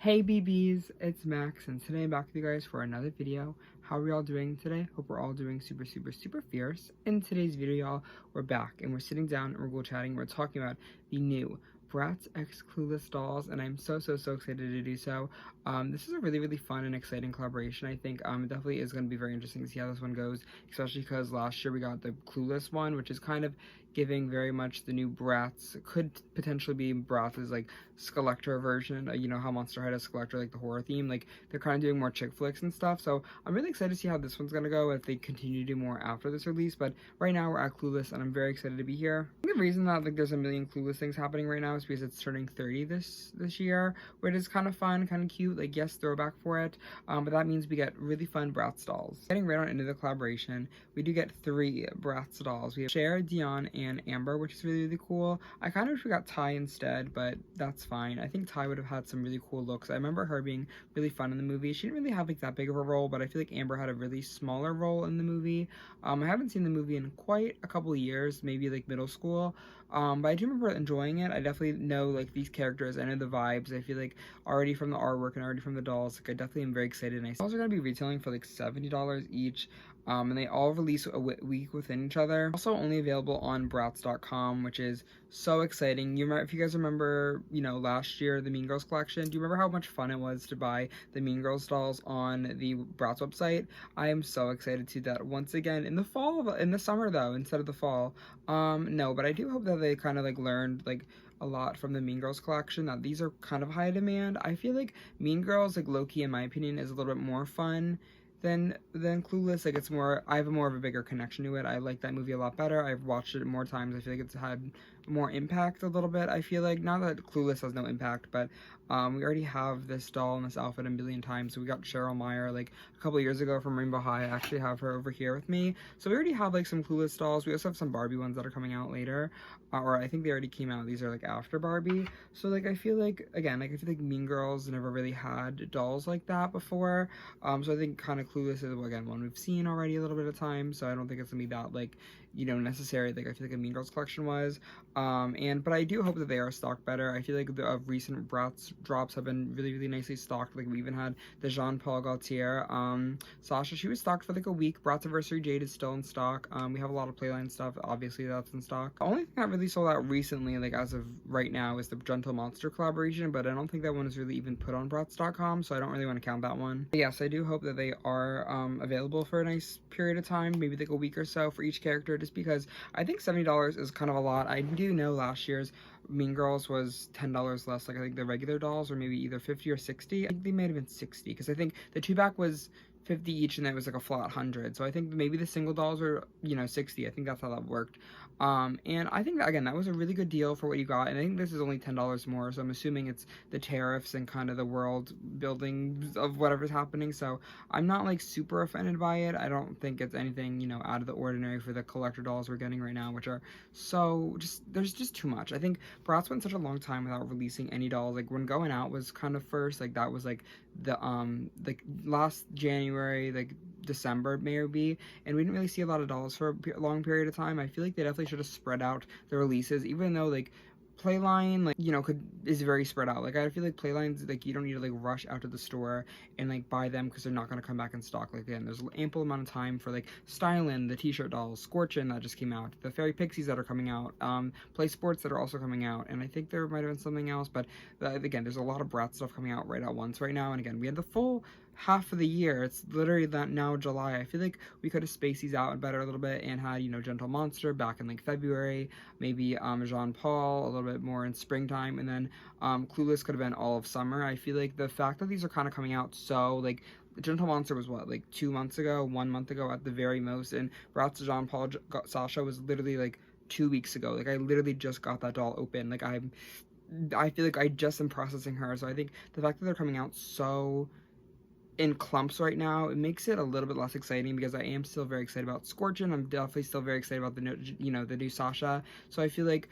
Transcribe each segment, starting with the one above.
Hey BBs, it's Max, and today I'm back with you guys for another video. How are we all doing today? Hope we're all doing super fierce. In today's video, y'all, we're back and we're sitting down and we're Ghoulchatting. We're talking about the new Bratz x CLUELESS dolls, and I'm so excited to do so. This is a really fun and exciting collaboration. I think it definitely is going to be very interesting to see how this one goes, especially because last year we got the CLUELESS one, which is kind of giving very much the new Bratz. Could potentially be Bratz's like Skeletor version. You know how Monster High has Skeletor, like the horror theme. Like they're kind of doing more chick flicks and stuff. So I'm really excited to see how this one's gonna go if they continue to do more after this release. But right now we're at CLUELESS, and I'm very excited to be here. I think the reason that like there's a million CLUELESS things happening right now is because it's turning 30 this year, which is kind of fun, kind of cute. Like yes, throwback for it. But that means we get really fun Bratz dolls. Getting right on into the collaboration, we do get 3 Bratz dolls. We have Cher, Dionne, and Amber, which is really cool. I kind of wish we got Ty instead, but that's fine. I think Ty would have had some really cool looks. I remember her being really fun in the movie. She didn't really have like that big of a role, but I feel like Amber had a really smaller role in the movie. I haven't seen the movie in quite a couple of years, maybe like middle school. But I do remember enjoying it. I definitely know like these characters, I know the vibes. I feel like already from the artwork and already from the dolls, like I definitely am very excited. And I dolls are gonna be retailing for like $70 each. And they all release a week within each other. Also only available on Bratz.com, which is so exciting. If you guys remember, you know, last year, the Mean Girls collection, do you remember how much fun it was to buy the Mean Girls dolls on the Bratz website? I am so excited to do that once again in the summer though, instead of the fall. No, but I do hope that they kind of like learned like a lot from the Mean Girls collection, that these are kind of high demand. I feel like Mean Girls, like low-key in my opinion, is a little bit more fun than CLUELESS. Like it's more, I have more of a bigger connection to it. I like that movie a lot better. I've watched it more times. I feel like it's had more impact a little bit. I feel like, not that CLUELESS has no impact, but we already have this doll and this outfit a million times. So we got Cheryl Meyer like a couple of years ago from Rainbow High. I actually have her over here with me. So we already have like some CLUELESS dolls. We also have some Barbie ones that are coming out later, or I think they already came out. These are like after Barbie. So like I feel like, again, like I feel like Mean Girls never really had dolls like that before. So I think kind of CLUELESS is, again, one we've seen already a little bit of time, so I don't think it's gonna be that like, you know, necessary like I feel like a Mean Girls collection was. But I do hope that they are stocked better. I feel like the recent Bratz drops have been really nicely stocked. Like we even had the Jean Paul Gaultier Sasha. She was stocked for like a week. Bratziversary Jade is still in stock. We have a lot of Playline stuff, obviously, that's in stock. The only thing that really sold out recently, like as of right now, is the Gentle Monster collaboration, but I don't think that one is really even put on Bratz.com, so I don't really want to count that one. But yes, I do hope that they are available for a nice period of time, maybe like a week or so for each character, just because I think $70 is kind of a lot. I do know last year's Mean Girls was $10 less. Like I think the regular dolls were maybe either 50 or 60. I think they might have been 60, because I think the 2-pack was 50 each and that was like a flat 100. So I think maybe the single dolls were, you know, 60. I think that's how that worked. And I think that, again, that was a really good deal for what you got. And I think this is only $10 more. So I'm assuming it's the tariffs and kind of the world building of whatever's happening. So I'm not like super offended by it. I don't think it's anything, you know, out of the ordinary for the collector dolls we're getting right now, which are so there's just too much. I think Bratz went such a long time without releasing any dolls. Like when Going Out was kind of first, like that was like the like last January, like December maybe, and we didn't really see a lot of dolls for a long period of time. I feel like they definitely should have spread out the releases, even though like Playline, like, you know, is very spread out. Like I feel like Playline's like you don't need to like rush out to the store and like buy them because they're not going to come back in stock. Like again, there's ample amount of time for like Stylin, the t-shirt dolls, Scorchin that just came out, the Fairy Pixies that are coming out, Play Sports that are also coming out, and I think there might have been something else, but again, there's a lot of Bratz stuff coming out right at once right now. And again, we had the full half of the year. It's literally that now July. I feel like we could have spaced these out better a little bit and had, you know, Gentle Monster back in like February, maybe Jean Paul a little bit more in springtime, and then CLUELESS could have been all of summer. I feel like the fact that these are kind of coming out so like Gentle Monster was what, like 2 months ago, 1 month ago at the very most, and Bratz Jean Paul Sasha was literally like 2 weeks ago. Like I literally just got that doll open. Like I feel like I just am processing her. So I think the fact that they're coming out so in clumps right now, it makes it a little bit less exciting, because I am still very excited about Scorchin. I'm definitely still very excited about the new, you know, the new Sasha. So I feel like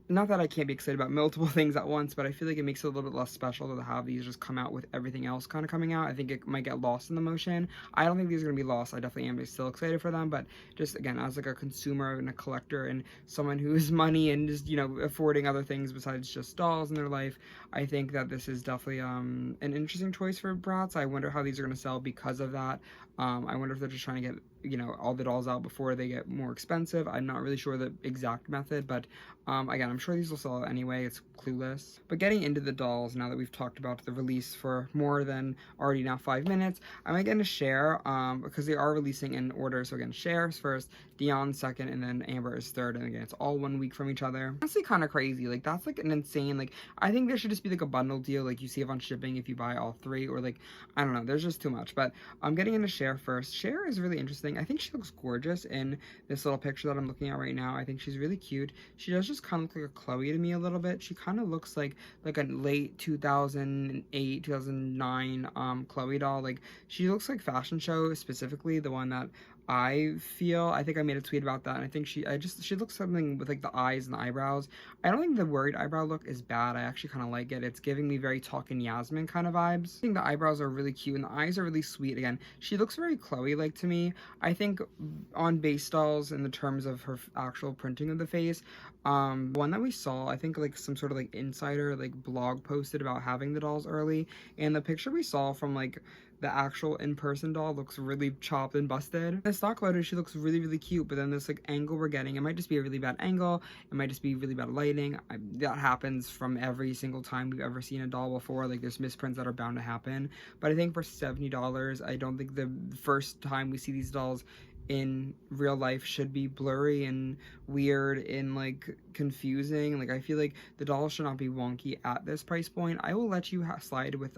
not that I can't be excited about multiple things at once, but I feel like it makes it a little bit less special to have these just come out with everything else kind of coming out. I think it might get lost in the motion. I don't think these are going to be lost. I definitely am still excited for them, but just, again, as like a consumer and a collector and someone who has money and just, you know, affording other things besides just dolls in their life, I think that this is definitely an interesting choice for Bratz. I wonder how these are going to sell because of that. I wonder if they're just trying to get, you know, all the dolls out before they get more expensive. I'm not really sure the exact method, but again, I'm sure these will sell anyway. It's Clueless. But getting into the dolls, now that we've talked about the release for more than already now 5 minutes, I might get into Cher, because they are releasing in order. So again, Cher's first, Dionne second, and then Amber is third. And again, it's all 1 week from each other. Honestly, kind of crazy. Like, that's like an insane, like, I think there should just be like a bundle deal, like you save on shipping if you buy all 3, or like, I don't know, there's just too much. But I'm getting into Cher first. Cher is really interesting. I think she looks gorgeous in this little picture that I'm looking at right now. I think she's really cute. She does just kind of look like a Chloe to me a little bit. She kind of looks like a late 2008, 2009 Chloe doll. Like, she looks like fashion show, specifically the one that I think I made a tweet about that, and I think she looks something with like the eyes and the eyebrows. I don't think the worried eyebrow look is bad. I actually kind of like it. It's giving me very Talkin' Yasmin kind of vibes. I think the eyebrows are really cute and the eyes are really sweet. Again, she looks very Chloe-like to me. I think on base dolls, in the terms of her actual printing of the face, one that we saw, I think like some sort of like insider like blog posted about having the dolls early, and the picture we saw from like the actual in-person doll looks really chopped and busted. In the stock photo, she looks really, really cute, but then this like angle we're getting, it might just be a really bad angle, it might just be really bad lighting. That happens from every single time we've ever seen a doll before. Like, there's misprints that are bound to happen. But I think for $70, I don't think the first time we see these dolls in real life should be blurry and weird and like confusing. Like, I feel like the dolls should not be wonky at this price point. I will let you slide with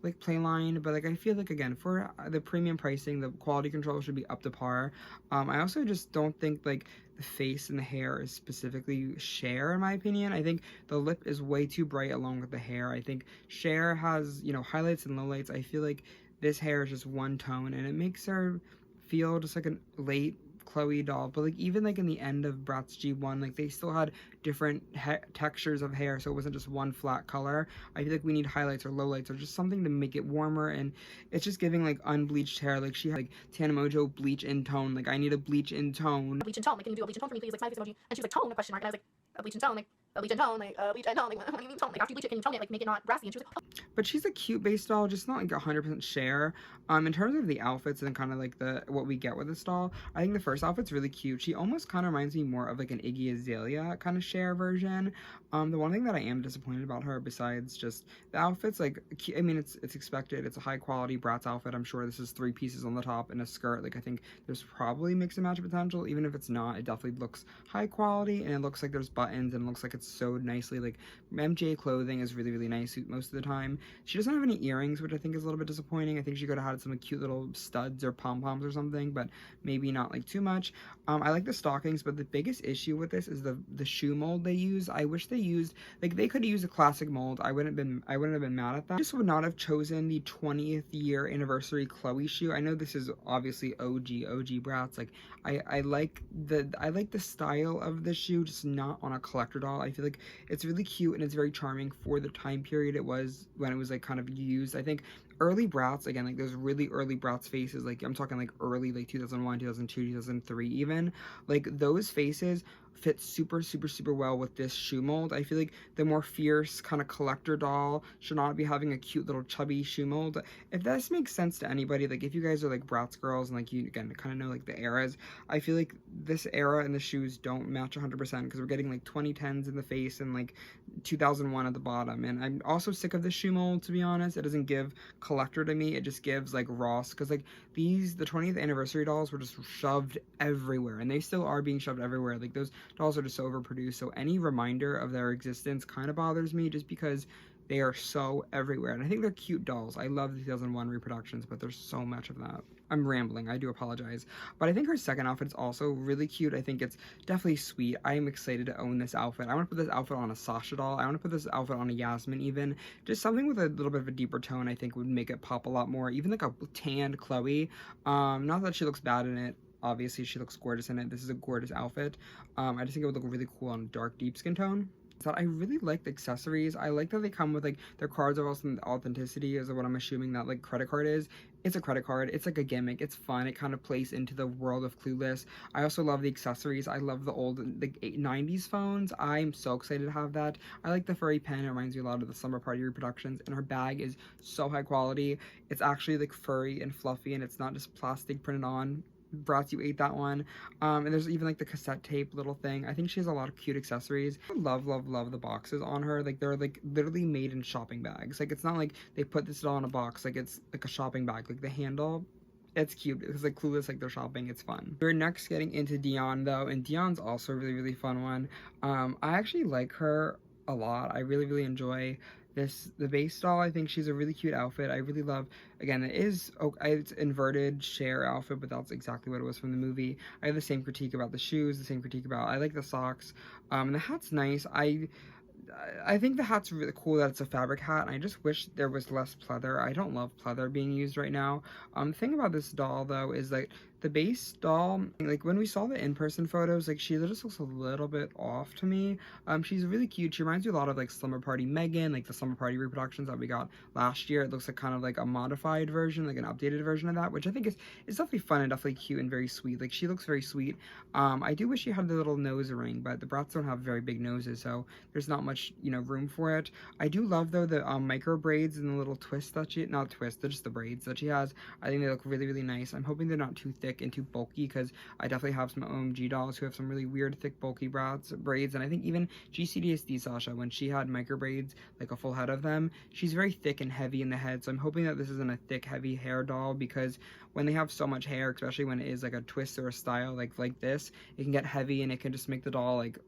like plain line, but like I feel like, again, for the premium pricing, the quality control should be up to par. I also just don't think like the face and the hair is specifically Cher, in my opinion. I think the lip is way too bright along with the hair. I think Cher has, you know, highlights and lowlights. I feel like this hair is just one tone, and it makes her feel just like a late Chloe doll. But like, even like in the end of Bratz G1, like they still had different textures of hair, so it wasn't just one flat color. I feel like we need highlights or lowlights or just something to make it warmer, and it's just giving like unbleached hair. Like, she had like Tana Mojo bleach in tone. Like, I need a bleach in tone. Bleach in tone, like, can you do a bleach in tone for me, please? Like, smiley face emoji. And she was like, tone, a question mark. And I was like, a bleach in tone, like, a bleach in tone, like, a bleach in tone, like, what do you mean tone? Like, after you bleach it, can you tone it, like, make it not brassy? And she was like, oh. But she's a cute base doll, just not like 100% Cher. In terms of the outfits and kind of like what we get with this doll, I think the first outfit's really cute. She almost kind of reminds me more of like an Iggy Azalea kind of Cher version. The one thing that I am disappointed about her, besides just the outfits, like, I mean, it's expected. It's a high quality Bratz outfit. I'm sure this is 3 pieces on the top and a skirt. Like, I think there's probably mix and match potential. Even if it's not, it definitely looks high quality, and it looks like there's buttons, and it looks like it's sewed nicely. Like, MJ clothing is really, really nice most of the time. She doesn't have any earrings, which I think is a little bit disappointing. I think she could have had some cute little studs or pom-poms or something, but maybe not like too much. I like the stockings, but the biggest issue with this is the shoe mold they use. I wish they used, like, they could use a classic mold. I wouldn't have been mad at that. I just would not have chosen the 20th year anniversary Chloe shoe. I know this is obviously OG Bratz. Like, I like the style of the shoe, just not on a collector doll. I feel like it's really cute and it's very charming for the time period it was when it was like kind of used. I think early Bratz, again, like those really early Bratz faces, like I'm talking like early, like 2001, 2002, 2003 even, like those faces fit super well with this shoe mold. I feel like the more fierce kind of collector doll should not be having a cute little chubby shoe mold. If this makes sense to anybody, like if you guys are like Bratz girls and like you, again, kind of know like the eras, I feel like this era and the shoes don't match 100% because we're getting like 2010s in the face and like 2001 at the bottom. And I'm also sick of the shoe mold, to be honest. It doesn't give collector to me. It just gives like Ross, because like the 20th anniversary dolls were just shoved everywhere, and they still are being shoved everywhere. Like, those dolls are just so overproduced, so any reminder of their existence kind of bothers me, just because they are so everywhere. And I think they're cute dolls. I love the 2001 reproductions, but there's so much of that. I'm rambling, I do apologize. But I think her second outfit is also really cute. I think it's definitely sweet. I am excited to own this outfit. I want to put this outfit on a Sasha doll. I want to put this outfit on a Yasmin even. Just something with a little bit of a deeper tone, I think, would make it pop a lot more. Even like a tanned Chloe. Not that she looks bad in it obviously she looks gorgeous in it. This is a gorgeous outfit. I just think it would look really cool on a dark, deep skin tone. So I really like the accessories. I like that they come with like their cards are also authenticity is what I'm assuming that like credit card is. It's a credit card. It's like a gimmick. It's fun. It kind of plays into the world of Clueless. I also love the accessories. I love the old like 90s phones. I'm so excited to have that. I like the furry pen. It reminds me a lot of the Summer Party reproductions. And her bag is so high quality. It's actually like furry and fluffy, and it's not just plastic printed on. Bratz, you ate that one. And there's even like the cassette tape little thing. I think she has a lot of cute accessories. I love the boxes on her. Like they're like literally made in shopping bags. Like it's not like they put this all in a box. Like it's like a shopping bag. Like the handle, it's cute. It's like Clueless, like they're shopping. It's fun. We're next getting into Dionne though, and Dionne's also a really fun one. I actually like her a lot. I really enjoy the base doll. I think she's a really cute outfit. I really love, again, it's inverted Cher outfit, but that's exactly what it was from the movie. I have the same critique about the shoes, the same critique about, I like the socks, and the hat's nice. I think the hat's really cool that it's a fabric hat, and I just wish there was less pleather. I don't love pleather being used right now. The thing about this doll though is like the base doll, like when we saw the in-person photos, like she just looks a little bit off to me. She's really cute. She reminds me a lot of like Slumber Party Megan, like the Slumber Party reproductions that we got last year. It looks like kind of like a modified version, like an updated version of that, which I think is definitely fun and definitely cute and very sweet. Like she looks very sweet. I do wish she had the little nose ring, but the Bratz don't have very big noses, so there's not much, you know, room for it. I do love though the micro braids and the little twist that she, not twist, they're just the braids that she has. I think they look really nice. I'm hoping they're not too thick and too bulky, because I definitely have some OMG dolls who have some really weird thick bulky braids, and I think even GCDSD Sasha, when she had micro braids, like a full head of them, she's very thick and heavy in the head, so I'm hoping that this isn't a thick heavy hair doll, because when they have so much hair, especially when it is like a twist or a style like this, it can get heavy and it can just make the doll like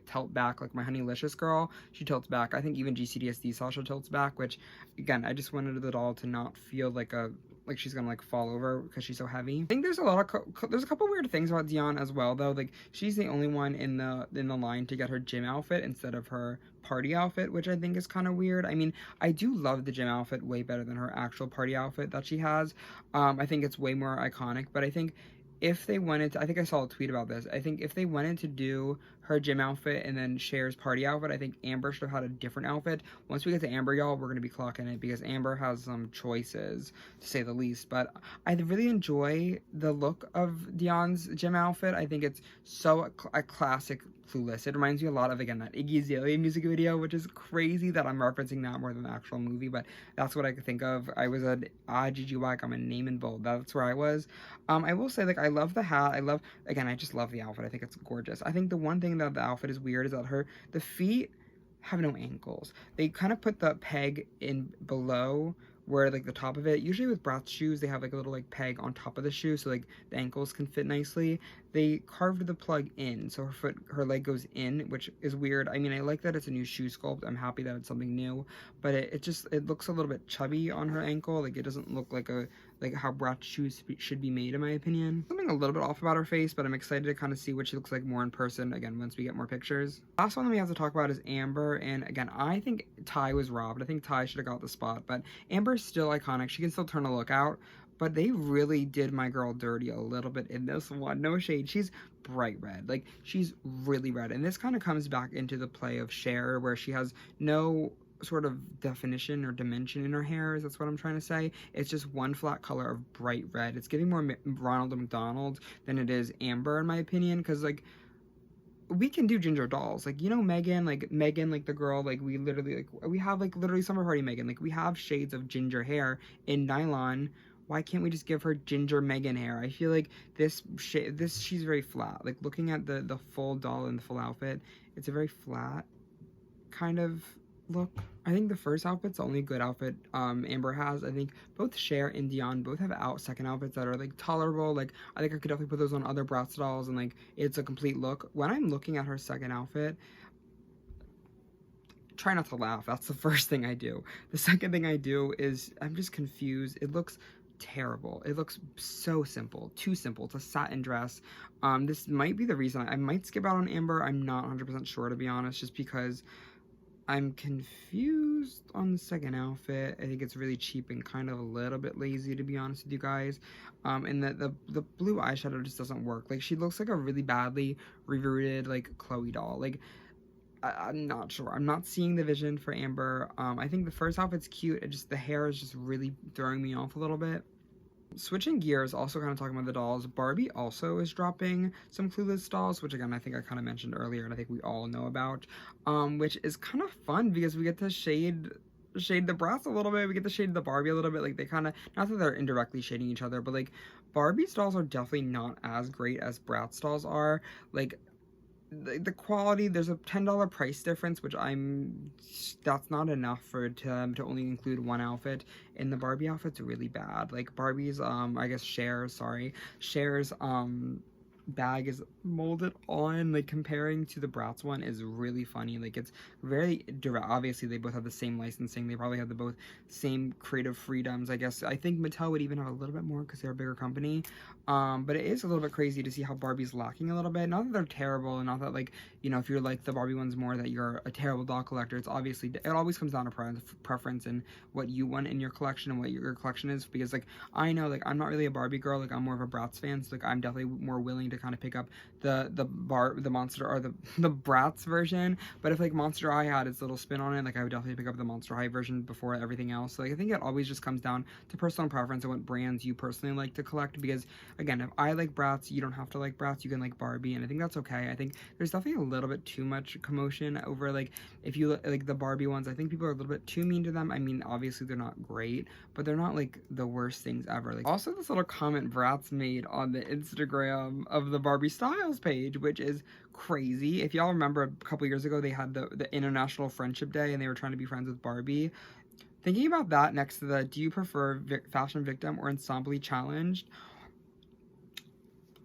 tilt back. Like my Honeylicious girl, she tilts back. I think even GCDSD Sasha tilts back, which again, I just wanted the doll to not feel like she's gonna like fall over because she's so heavy. I think there's a lot of there's a couple weird things about Dionne as well though. Like she's the only one in the line to get her gym outfit instead of her party outfit, which I think is kind of weird. I mean, I do love the gym outfit way better than her actual party outfit that she has. I think it's way more iconic, but I think if they wanted to, I think I saw a tweet about this, I think if they wanted to do her gym outfit and then Cher's party outfit, I think Amber should have had a different outfit. Once we get to Amber, y'all, we're going to be clocking it, because Amber has some choices, to say the least. But I really enjoy the look of Dionne's gym outfit. I think it's so a classic Clueless. It reminds me a lot of, again, that Iggy Azalea music video, which is crazy that I'm referencing that more than the actual movie, but that's what I could think of. I was at Gigi Wack, I'm a name in bold. That's where I was. I will say, like, I love the hat. I just love the outfit. I think it's gorgeous. I think the one thing that the outfit is weird is that the feet have no ankles. They kind of put the peg in below where like the top of it, usually with Bratz shoes, they have like a little like peg on top of the shoe so like the ankles can fit nicely. They carved the plug in, so her leg goes in, which is weird. I mean, I like that it's a new shoe sculpt. I'm happy that it's something new, but it looks a little bit chubby on her ankle. Like it doesn't look like how Bratz shoes should be made, in my opinion. Something a little bit off about her face, but I'm excited to kind of see what she looks like more in person, again, once we get more pictures. Last one that we have to talk about is Amber, and again, I think Ty was robbed. I think Ty should have got the spot, but Amber's still iconic. She can still turn a look out, but they really did my girl dirty a little bit in this one. No shade. She's bright red. Like, she's really red, and this kind of comes back into the play of Cher, where she has no sort of definition or dimension in her hairs. That's what I'm trying to say. It's just one flat color of bright red. It's giving more Ronald McDonald than it is Amber, in my opinion, because like we can do ginger dolls, like, you know, Megan, like the girl, like we have like literally Summer Party Megan, like we have shades of ginger hair in nylon. Why can't we just give her ginger Megan hair? I feel like she's very flat. Like looking at the full doll and the full outfit, it's a very flat kind of look. I think the first outfit's the only good outfit Amber has. I think both Cher and Dionne both have second outfits that are like tolerable. Like I think I could definitely put those on other Bratz dolls, and like it's a complete look. When I'm looking at her second outfit, try not to laugh. That's the first thing I do. The second thing I do is I'm just confused. It looks terrible. It looks so simple, too simple. It's a satin dress. This might be the reason I might skip out on Amber. I'm not 100% sure, to be honest, just because I'm confused on the second outfit. I think it's really cheap and kind of a little bit lazy, to be honest with you guys. And the blue eyeshadow just doesn't work. Like, she looks like a really badly reverted, like, Chloe doll. Like, I'm not sure. I'm not seeing the vision for Amber. I think the first outfit's cute. The hair is just really throwing me off a little bit. Switching gears, also kind of talking about the dolls, Barbie also is dropping some Clueless dolls, which again, I think I kind of mentioned earlier, and I think we all know about, which is kind of fun because we get to shade the Bratz a little bit, we get to shade the Barbie a little bit. Like, they kind of, not that they're indirectly shading each other, but like, Barbie's dolls are definitely not as great as Bratz dolls are. Like, the quality, there's a $10 price difference, which that's not enough for to only include one outfit. And the Barbie outfit's really bad. Like, Barbie's I guess Cher's bag is molded on, like, comparing to the Bratz one is really funny. Like, it's very direct. Obviously they both have the same licensing, they probably have the both same creative freedoms. I guess I think Mattel would even have a little bit more because they're a bigger company, but it is a little bit crazy to see how Barbie's lacking a little bit. Not that they're terrible, and not that, like, you know, if you're like the Barbie ones more, that you're a terrible doll collector. It's obviously, it always comes down to preference and what you want in your collection and what your collection is. Because, like, I know, like, I'm not really a Barbie girl, like, I'm more of a Bratz fan, so like, I'm definitely more willing to kind of pick up the Monster, or the Bratz version. But if, like, Monster High had its little spin on it, like, I would definitely pick up the Monster High version before everything else. So, like, I think it always just comes down to personal preference and what brands you personally like to collect. Because, again, if I like Bratz, you don't have to like Bratz, you can like Barbie, and I think that's okay. I think there's definitely a little bit too much commotion over, like, if you like the Barbie ones, I think people are a little bit too mean to them. I mean, obviously they're not great, but they're not like the worst things ever. Like, also this little comment Bratz made on the Instagram of the Barbie Styles page, which is crazy. If y'all remember, a couple years ago they had the International Friendship Day and they were trying to be friends with Barbie. Thinking about that next to the do you prefer fashion victim or ensemble challenged,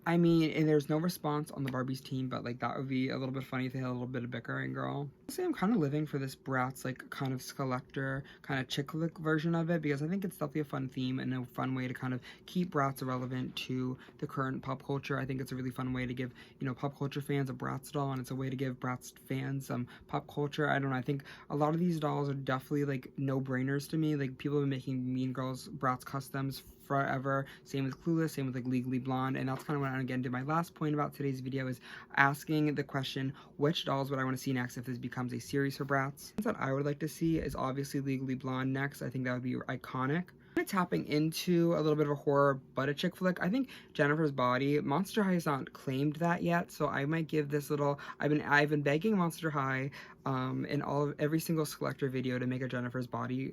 I mean, and there's no response on the Barbie's team, but, like, that would be a little bit funny if they had a little bit of bickering, girl. Honestly, I'm kind of living for this Bratz, like, kind of collector, kind of chick flick version of it, because I think it's definitely a fun theme and a fun way to kind of keep Bratz relevant to the current pop culture. I think it's a really fun way to give, you know, pop culture fans a Bratz doll, and it's a way to give Bratz fans some pop culture. I don't know, I think a lot of these dolls are definitely, like, no-brainers to me. Like, people have been making Mean Girls Bratz customs forever. Same with Clueless, same with, like, Legally Blonde. And that's kind of what I again did my last point about today's video, is asking the question, which dolls would I want to see next if this becomes a series for Bratz? That I would like to see is obviously Legally Blonde next. I think that would be iconic. Tapping into a little bit of a horror but a chick flick, I think Jennifer's Body. Monster High has not claimed that yet, so I might give this little, I've been begging Monster High in every single collector video to make a Jennifer's Body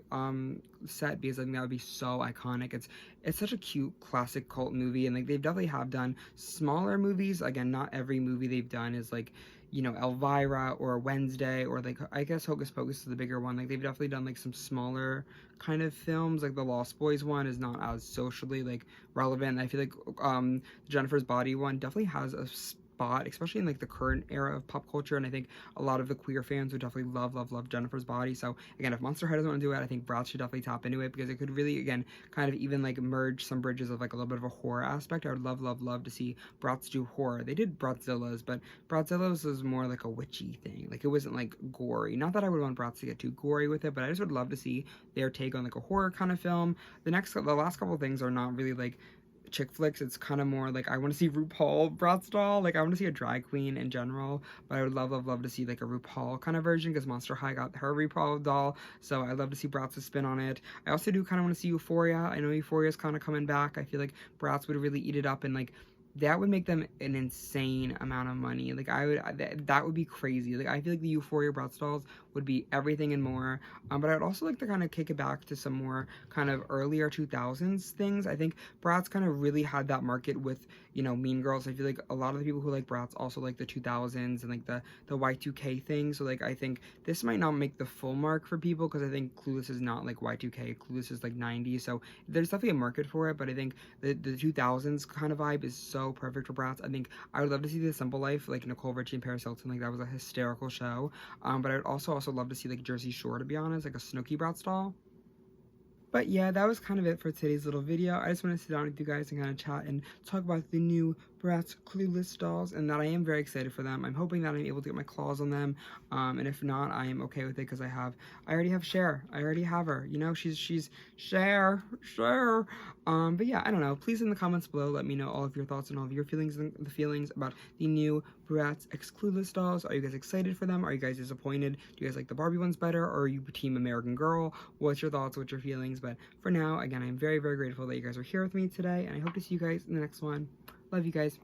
set, because I think that would be so iconic. It's such a cute classic cult movie, and like they definitely have done smaller movies. Again, not every movie they've done is like, you know, Elvira or Wednesday, or like, I guess Hocus Pocus is the bigger one. Like, they've definitely done like some smaller kind of films. Like the Lost Boys one is not as socially like relevant. I feel like Jennifer's Body one definitely has a spot, especially in like the current era of pop culture, and I think a lot of the queer fans would definitely love Jennifer's Body. So again, if Monster High doesn't want to do it, I think Bratz should definitely tap into it, because it could really, again, kind of even like merge some bridges of like a little bit of a horror aspect. I would love to see Bratz do horror. They did Bratzilla's, but Bratzilla's was more like a witchy thing. Like, it wasn't like gory. Not that I would want Bratz to get too gory with it, but I just would love to see their take on like a horror kind of film. The last couple of things are not really like chick flicks. It's kind of more like, I want to see RuPaul Bratz doll. Like, I want to see a drag queen in general, but I would love to see like a RuPaul kind of version, because Monster High got her RuPaul doll, so I'd love to see Bratz's spin on it. I also do kind of want to see Euphoria. I know Euphoria's kind of coming back. I feel like Bratz would really eat it up, and like that would make them an insane amount of money. Like, that would be crazy. Like, I feel like the Euphoria Bratz dolls would be everything and more. But I'd also like to kind of kick it back to some more kind of earlier 2000s things. I think Bratz kind of really had that market with, you know, Mean Girls. I feel like a lot of the people who like Bratz also like the 2000s and like the Y2K thing. So like, I think this might not make the full mark for people, because I think Clueless is not like Y2K. Clueless is like 90s. So there's definitely a market for it, but I think the 2000s kind of vibe is so perfect for Bratz. I think I would love to see The Simple Life, like Nicole Richie and Paris Hilton. Like, that was a hysterical show. But I would also love to see like Jersey Shore, to be honest, like a Snooki Bratz doll. But yeah, that was kind of it for today's little video. I just want to sit down with you guys and kind of chat and talk about the new Bratz Clueless dolls, and that I am very excited for them. I'm hoping that I'm able to get my claws on them, and if not, I am okay with it because I already have Cher. I already have her. You know, she's Cher. But yeah, I don't know. Please in the comments below, let me know all of your thoughts and all of your feelings and the feelings about the new Bratz X Clueless dolls. Are you guys excited for them? Are you guys disappointed? Do you guys like the Barbie ones better, or are you Team American Girl? What's your thoughts? What's your feelings? But for now, again, I'm very, very grateful that you guys are here with me today, and I hope to see you guys in the next one. Love you guys.